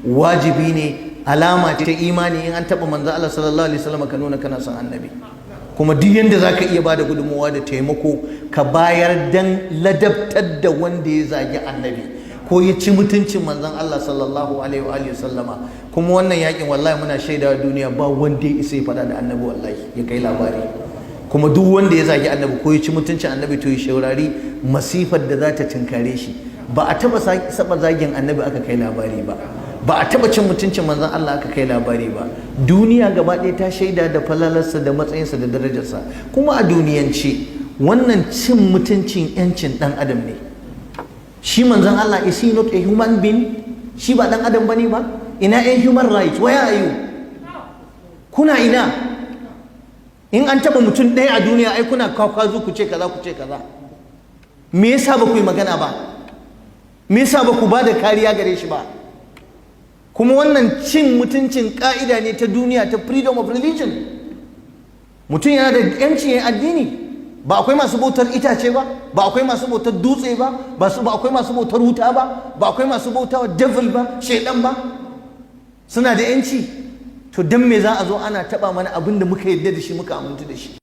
wajibi ne, alama ta imani in an taɓa manzo Allah sallallahu alaihi wasallam ka nuna kana son annabi. Kuma duk yanda zaka iya bada gudunmuwa da taimako ka bayar dan ladabtar da wanda ya zagi annabi ko ya ci mutuncin manzon Allah sallallahu alaihi wa sallama. Kuma wannan yakin wallahi muna shaidawa duniya ba wanda ya isa ya faɗa da annabi, wallahi ya kai labari. Kuma duk wanda ya zagi annabi ko ya ci mutuncin annabi to ya shaurari masifar da za ta tinkare shi. Ba a taba saba zagin annabi aka kai labari ba, ba a taba cin mutuncin manzon Allah aka kai labari ba. Duniya gaba ɗaya ta shaida da falalarsa da matsayinsa da darajarsa. Kuma a duniyance wannan cin mutuncin yancin ɗan adam ne. Shi manzon Allah, is he not a human being? Shi ba ɗan adam bane ba? Ina a human rights? Where are you? Kuna ina? In an taba mutum ɗaya a duniya ai kuna kwakwazo ku ce kaza ku ce kaza. Me yasa ba ku yi magana ba? Me yasa ba ku ba da kariya gare shi ba? Kuma wannan cin mutuncin ka'ida ne ta duniya, ta freedom of religion. Mutum yana da yancin yin addini. Ba akwai masu bautar itace ba, ba akwai masu bautar dutse ba, ba akwai masu bautar wuta ba, ba akwai masu bautar devil ba, shaidan ba. Suna da yanci. To dan me za a zo ana taba mana abin da muka yarda da shi, muka amintu da shi?